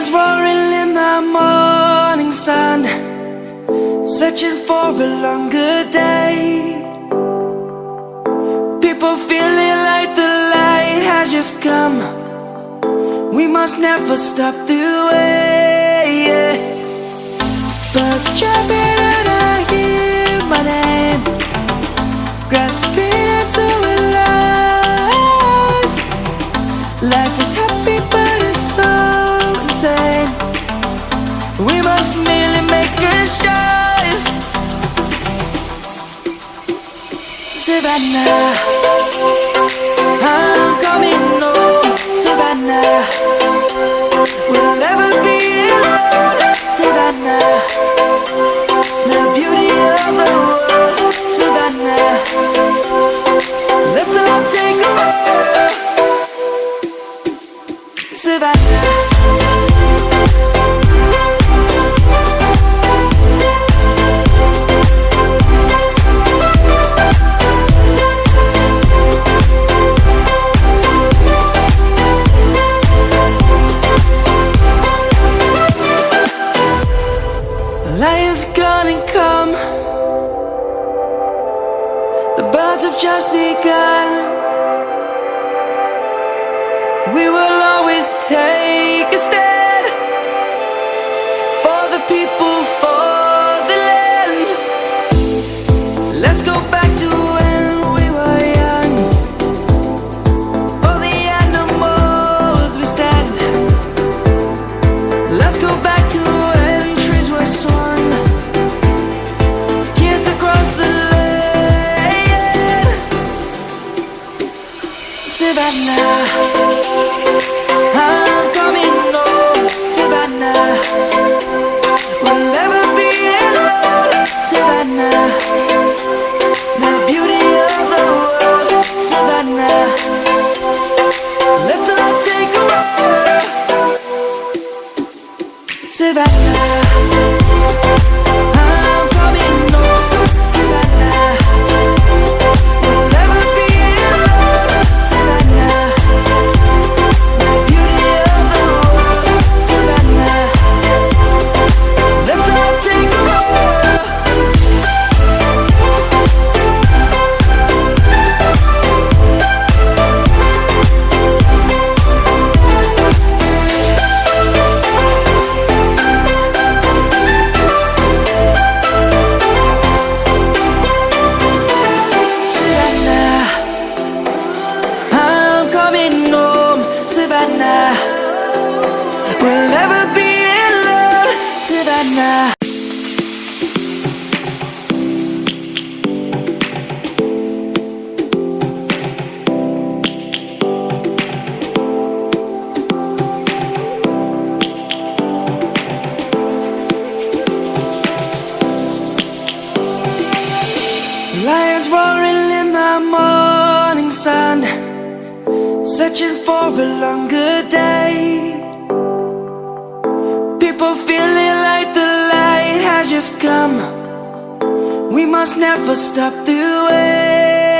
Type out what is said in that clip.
Lions roaring in the morning sun, searching for a longer day. People feeling like the light has just come. We must never stop the way, yeah. Birds chirping and I hear my name, grasping into a life. Life is happy but it's so insane. We must merely make a start. Savannah, I'm coming home. Savannah, we'll never be alone. Savannah, the beauty of the world. Savannah, let's all take a walk. Savannah. Lions gonna come. The birds have just begun. We will always take a stand for the people, for the land. Let's go back to when we were young. For the animals we stand. Let's go back to when trees were swung. Kids across the land. Savannah, I'm coming home. Savannah, we'll never be alone. Savannah, the beauty of the world. Savannah, let's all take a walk. Savannah, I'm coming home. Savannah, we'll never be alone. Savannah, the beauty of the world. Savannah, let's all take a walk. Savannah, I'm coming home. Savannah, we'll never be alone. Savannah. Lions roaring in the morning sun, searching for a longer day. People feeling like the light has just come. We must never stop the way.